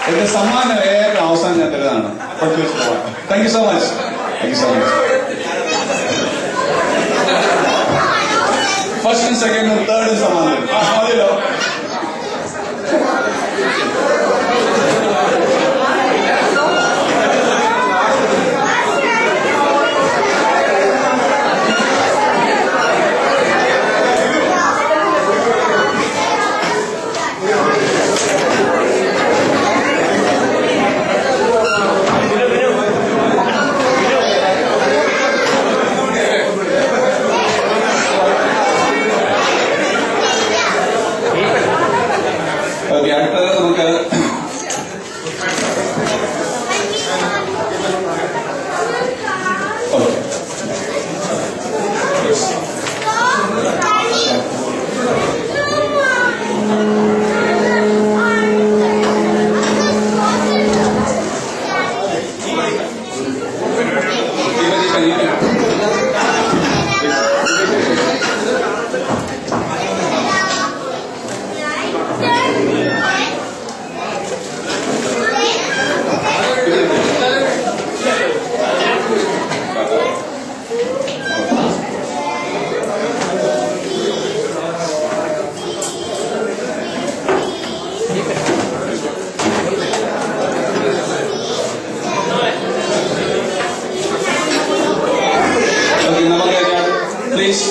എന്റെ സമ്മാനം ഏറ്റവും അവസാനം ഞാൻ തരുന്നതാണ്. Thank you so much. Thank you so much. ഫസ്റ്റും സെക്കൻഡും തേർഡും സമ്മാനം മതിയല്ലോ. അടുത്തത് നമുക്ക്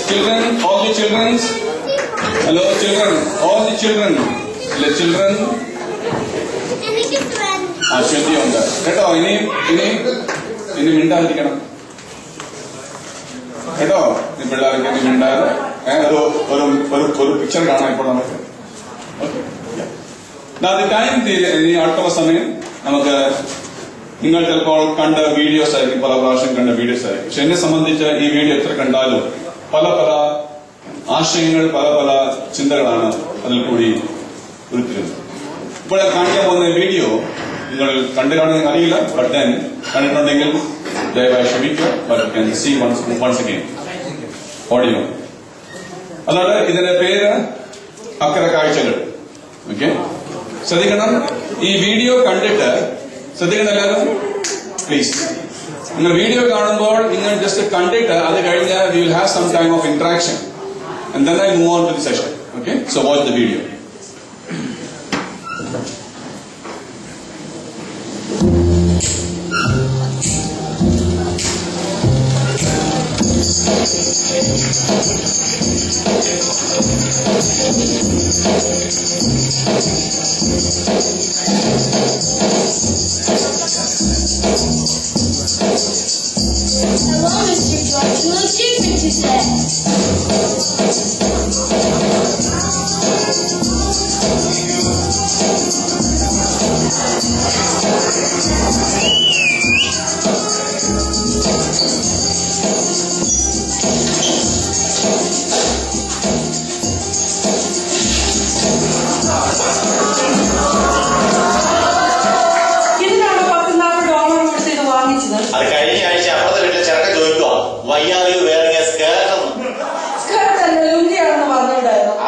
children, all the children, hello children, all the children, the children. ശ്വതി ഉണ്ട് കേട്ടോ. ഇനി മിണ്ടാതിരിക്കണം കേട്ടോ. ഈ പിള്ളേർക്ക് ഇനി മിണ്ടാതെ ഒരു പിക്ചർ കാണാം ഇപ്പോൾ നമുക്ക്. ടൈം ഇനി അടുത്തുള്ള സമയം നമുക്ക് നിങ്ങൾ ചിലപ്പോൾ കണ്ട വീഡിയോസ് ആയിരിക്കും, പല പ്രാവശ്യം കണ്ട വീഡിയോസ് ആയിരിക്കും. പക്ഷെ എന്നെ സംബന്ധിച്ച് ഈ വീഡിയോ എത്ര കണ്ടാലും പല പല ആശയങ്ങൾ, പല പല ചിന്തകളാണ് അതിൽ കൂടി ഉരുത്തിരുന്നത്. ഇപ്പോൾ കാണിക്കാൻ പോകുന്ന വീഡിയോ നിങ്ങൾ കണ്ടു കാണുന്ന അറിയില്ല, ബട്ട് ദെൻ കണ്ടിട്ടുണ്ടെങ്കിൽ ദയവായി ക്ഷമിക്കുക. But you can see once again audio. അതാണ് ഇതിന്റെ പേര് അക്കര കാഴ്ചകൾ. ഓക്കെ, ശ്രദ്ധിക്കണം. ഈ വീഡിയോ കണ്ടിട്ട് ശ്രദ്ധിക്കണം എല്ലാവരും പ്ലീസ്. നിങ്ങൾ വീഡിയോ കാണുമ്പോൾ നിങ്ങൾ ജസ്റ്റ് കണ്ടിട്ട് അത് കഴിഞ്ഞ് we will have some time of interaction and then I move on to the session. Okay, so watch the video. Hello, Mr. George. No achievement, you said.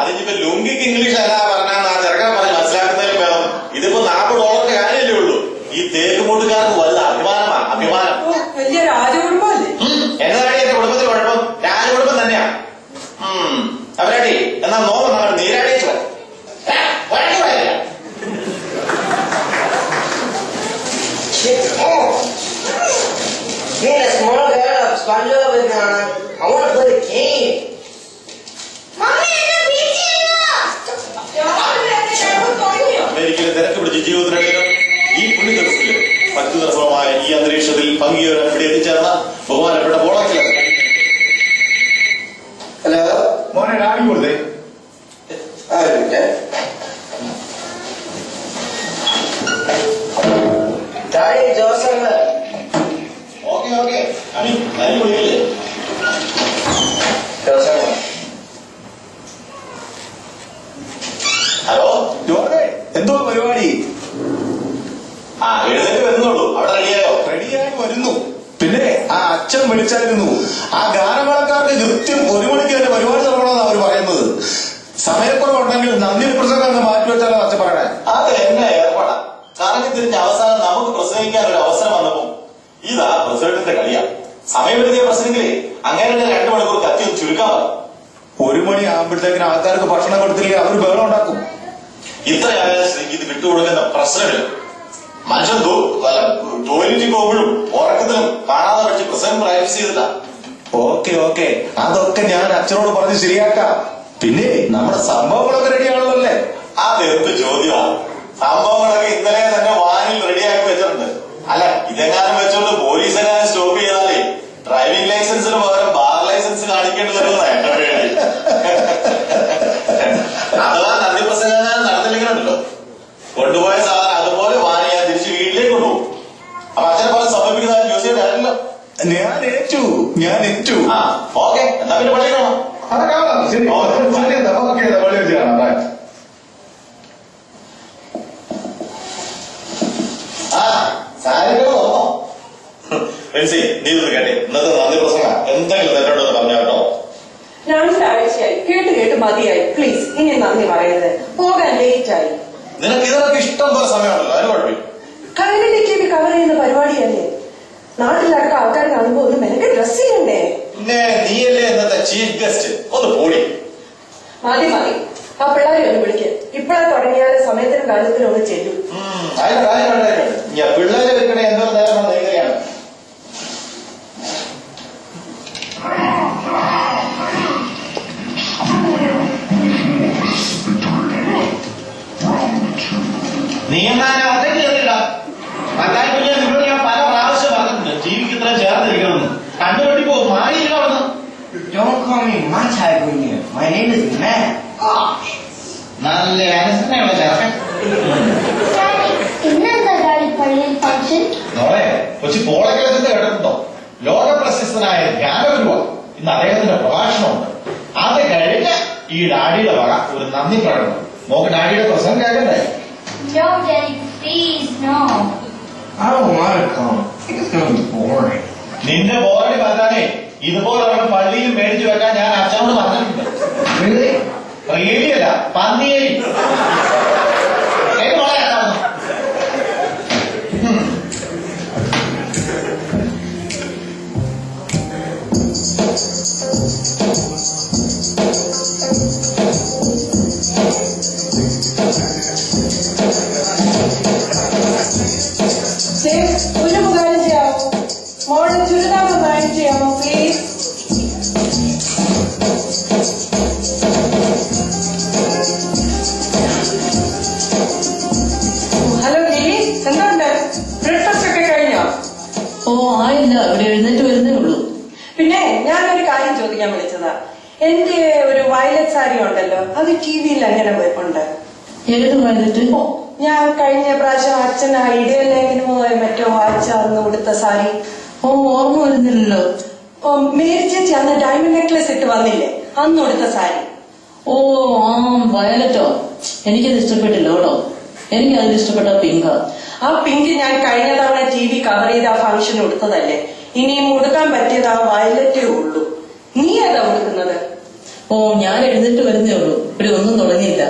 അതിനിപ്പോ ലുങ്കിക്ക് ഇംഗ്ലീഷ് അല്ല പറഞ്ഞാൽ ആ ചെറുക്കൻ പറഞ്ഞ് മനസ്സിലാക്കുന്നതിലും വേണം. ഇതിപ്പോ $40 കാര്യമല്ലേ ഉള്ളൂ. ഈ തേക്കുമൂട്ടുകാർക്ക് വലുത് അഭിമാനമാണ്, അഭിമാനം. വലിയ രാജകുടുംബമല്ലേ? എന്നതാണ് എന്റെ കുടുംബത്തിൽ കുഴപ്പം? രാജകുടുംബം തന്നെയാ. അവരാടി എന്നാ നോക്കാം, നമ്മൾ നീരാടിച്ചു അമേരിക്കയിലെ തിരക്ക് പിടിച്ച ജീവിതത്തിനിടയിൽ ഈ പുണ്യ ദിവസത്തില് ഭക്തിനിർഭരമായ ഈ അന്തരീക്ഷത്തിൽ പങ്കുചേരാൻ ഇവിടെ എത്തിച്ചേർന്ന ബഹുമാനപ്പെട്ട പോളക്കില. ഹലോ മോനെ രാവി കൊടുത്തേ. ജോസഫ്. ഓക്കെ ഓക്കെ വിളിക്കില്ലേ ജോസഫ്. ഹലോ എന്തോ പരിപാടി? എഴുന്നേറ്റ് വരുന്നുള്ളൂ. അവിടെ റെഡിയായോ? റെഡിയായി വരുന്നു. പിന്നെ ആ അച്ഛൻ വിളിച്ചായിരുന്നു. ആ ഗാനമേളക്കാർക്ക് കൃത്യം 1 മണിക്ക് തന്നെ പരിപാടി തുടങ്ങണമെന്നാണ് അവർ പറയുന്നത്. സമയക്കുറവുണ്ടെങ്കിൽ നന്ദി പ്രസംഗം മാറ്റിവെച്ചാലോ അച്ഛൻ പറയണേ. അത് എന്നെ ഏർപ്പാടാ. കറങ്ങി തിരിഞ്ഞ അവസാനം നമുക്ക് പ്രസംഗിക്കാൻ ഒരു അവസരം വന്നപ്പോ ഇതാ പ്രസിഡന്റിന്റെ കളിയാ. സമയപരിധിയെ പ്രസംഗിക്കില്ലേ അങ്ങനെ 2 മണിക്കൂർ കത്തി ഒന്ന് ചുരുക്കാൻ പറ. 1 മണി ആകുമ്പോഴത്തേക്കിന് ആൾക്കാർക്ക് ഭക്ഷണം കൊടുത്തില്ലേ അവർ ബഹളം ഉണ്ടാക്കും. ഇത്രയായ സ്ത്രീക്ക് ഇത് വിട്ടുകൊടുക്കുന്ന പ്രശ്നമില്ല. മനുഷ്യൻ ടോയ്ലറ്റിൽ പോകുമ്പോഴും ഉറക്കത്തിലും കാണാതെ പഠിച്ച് പ്രസംഗം പ്രാക്ടീസ് ചെയ്തില്ല. ഓക്കെ അതൊക്കെ ഞാൻ അച്ഛനോട് പറഞ്ഞ് ശരിയാക്കാം. പിന്നെ നമ്മുടെ സംഭവങ്ങളൊക്കെ റെഡിയാണല്ലോ അല്ലേ? അതെന്ത് ചോദ്യമാണ്. സംഭവങ്ങളൊക്കെ ഇന്നലെ തന്നെ വാനിൽ റെഡിയാക്കി വെച്ചിട്ടുണ്ട്. അല്ല ഇതെങ്ങാനും വെച്ചോണ്ട് പോലീസെങ്ങാനും സ്റ്റോപ്പ് ചെയ്താലേ ഡ്രൈവിംഗ് ലൈസൻസിന് പകരം ബാർ ലൈസൻസ് കാണിക്കേണ്ടി വരുന്ന എന്റെ പേടി. അഥവാ നന്ദി പ്രസംഗം നടന്നില്ലെങ്കിലുണ്ടല്ലോ കൊണ്ടുപോയ സാധനം അതുപോലെ വാനി ഞാൻ തിരിച്ച് വീട്ടിലേക്ക് കൊണ്ടുപോകും. അപ്പൊ അച്ഛനെ പോലെ സമർപ്പിക്കുന്ന യൂസ് ചെയ്തില്ലല്ലോ. ഞാൻ ഏറ്റു. ആ ഓക്കെ, എന്നാ പിന്നെ പള്ളി കാണാം. ശരി പള്ളി വെച്ച് കാണാം. ആ സാരികളോ നീ ഇതൊന്ന് കേട്ടെ. ഇന്നത്തെ നന്ദി പ്രസംഗം എന്തെങ്കിലും തെറ്റോട്ടെന്ന് പറഞ്ഞോ കേട്ടോ. 2 ആഴ്ചയായി കേട്ട് മതിയായി. പ്ലീസ് ഇനി നന്ദി പറയരുത്. പോകാൻ ലേറ്റ് ആയി. നിനക്ക് ഇതിനൊക്കെ ഇഷ്ടം പോലെ സമയമുണ്ടല്ലോ, അതിന് കുഴപ്പമില്ല. കൈരളിക്ക് കവർ ചെയ്യുന്ന പരിപാടിയല്ലേ. നാട്ടിലൊക്കെ ആൾക്കാർ കാണുമ്പോ ഒന്ന് നിനക്ക് ഡ്രസ് ചെയ്യണ്ടേ? പിന്നെ നീയല്ലേ ഇന്നത്തെ ചീഫ് ഗസ്റ്റ്, ഒന്ന് പോടി. മതി ആ പിള്ളേരെ ഒന്ന് വിളിക്ക്. ഇപ്പഴാ തുടങ്ങിയാൽ സമയത്തിനും കാലത്തിനും ഒന്ന് ചെല്ലും. അതിന്റെ കാര്യം ഞാൻ പിള്ളേരെ വെക്കണേ എന്നൊരു നേരം നേരെയാണ്. നീ എന്നാലും ഒറ്റയ്ക്ക് കയറിയില്ല. മറ്റായിട്ടില്ല നിങ്ങളോട് ഞാൻ പല പ്രാവശ്യം പറഞ്ഞിട്ടുണ്ട് ടിവിക്ക് ഇത്ര ചേർന്നിരിക്കണമെന്ന്. കണ്ടുപറ്റി പോകും, മാറിയില്ല അവിടുന്ന്. Don't call me Matai Junior. My name is Matt. നല്ല അനുസരണയുള്ള ചേർക്കൻ. ഇന്നെന്താ ഡാഡി പള്ളിയിൽ ഫംഗ്ഷൻ? നോളെ കൊച്ചി പോളക്കിളച്ചത് കേട്ടിട്ടുണ്ടോ? ലോക പ്രശസ്തനായ ജ്ഞാനഗുരുവ ഇന്ന് അദ്ദേഹത്തിന്റെ പ്രഭാഷണമുണ്ട്. അത് കഴിഞ്ഞ് ഈ ഡാഡിയുടെ വക ഒരു നന്ദി പ്രകടനം. നോക്ക് ഡാഡിയുടെ പ്രസംഗം കേൾക്കണ്ടേ? No, Daddy, please, no. I don't want to come. I think it's going to be boring. നിന്റെ ബോറടി മാറ്റാനേ ഇതുപോലെ പള്ളിയിൽ മേടിച്ചു വെക്കാൻ ഞാൻ അച്ഛനോട് പറഞ്ഞിട്ടുണ്ട്. Really? റിയലിയല്ല, പന്നിയേലി. ഒരു ഉപകാരം ചെയ്യാമോ? മോളെ ചുരിദാർ ബാൻ ചെയ്യാമോ പ്ലീസ്? ഹലോ ലിലി, എന്തുണ്ട്? ബ്രേക്ക്ഫാസ്റ്റ് ഒക്കെ കഴിഞ്ഞോ? ഓ ആയില്ല, ഇവിടെ എഴുന്നേറ്റ് വരുന്നേ ഉള്ളൂ. പിന്നെ ഞാനൊരു കാര്യം ചോദിക്കാൻ വിളിച്ചതാ. എന്റെ ഒരു വയലറ്റ് സാരി ഉണ്ടല്ലോ, അത് ടിവിയിൽ എങ്ങനെ ഉണ്ട്? ഏത് വയലറ്റ്? ഓ, ഞാൻ കഴിഞ്ഞ പ്രാവശ്യം അച്ഛൻ ഇടയലേഖനമോ മറ്റോ വായിച്ചാർന്ന് കൊടുത്ത സാരി. ഓ ഓർമ്മ വരുന്നില്ലല്ലോ. ഓ, മേരി ചേച്ചി അന്ന് ഡയമണ്ട് നെക്ലസ് ഇട്ട് വന്നില്ലേ, അന്ന് കൊടുത്ത സാരി. ഓ ആ വയലറ്റോ? എനിക്കത് ഇഷ്ടപ്പെട്ടില്ല കേട്ടോ. എനിക്ക് അതിൽ ഇഷ്ടപ്പെട്ട പിങ്കാ. ആ പിങ്ക് ഞാൻ കഴിഞ്ഞ തവണ ടിവി കവർ ചെയ്ത് ആ ഫംഗ്ഷൻ കൊടുത്തതല്ലേ. ഇനിയും കൊടുക്കാൻ പറ്റിയത് ആ വയലറ്റേ ഉള്ളൂ. നീ ഏതാ കൊടുക്കുന്നത്? ഓ ഞാൻ എഴുന്നേറ്റ് വരുന്നേ ഉള്ളൂ, ഇവിടെ ഒന്നും തുടങ്ങിയില്ല.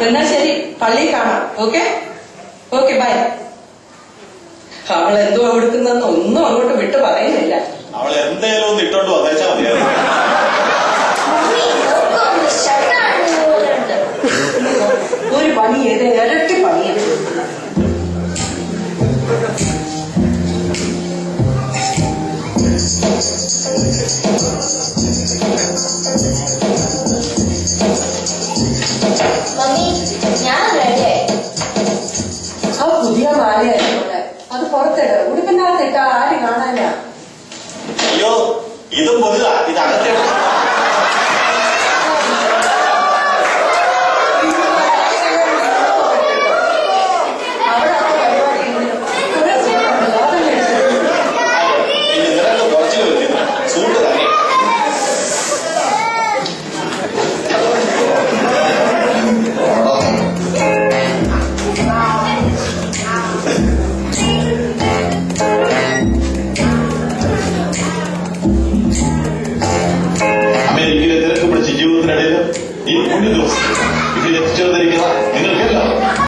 എന്നാ ശരി, പള്ളിയിൽ കാണാം. Okay okay, bye. അവൾ എന്തുവാ കൊടുക്കുന്നതെന്ന് ഒന്നും അങ്ങോട്ട് വിട്ടു പറയുന്നില്ല. അവൾ എന്തേലും ഒന്ന് ഇട്ടോണ്ട് വന്നേച്ചാ മതിയായിരുന്നു. ഒരു പണി ചെയ്ത് ഇരട്ടി പണിയാണ്. മമ്മി, ഞാൻ റെഡിയായി. ആ പുതിയ മാലയായിക്കോട്ടെ, അത് പുറത്തിട്. ഉടുപ്പിനകത്തിട്ട ആര് കാണാനാ? അയ്യോ ഇതും പൊതുവാ, ഇത് അകത്തെ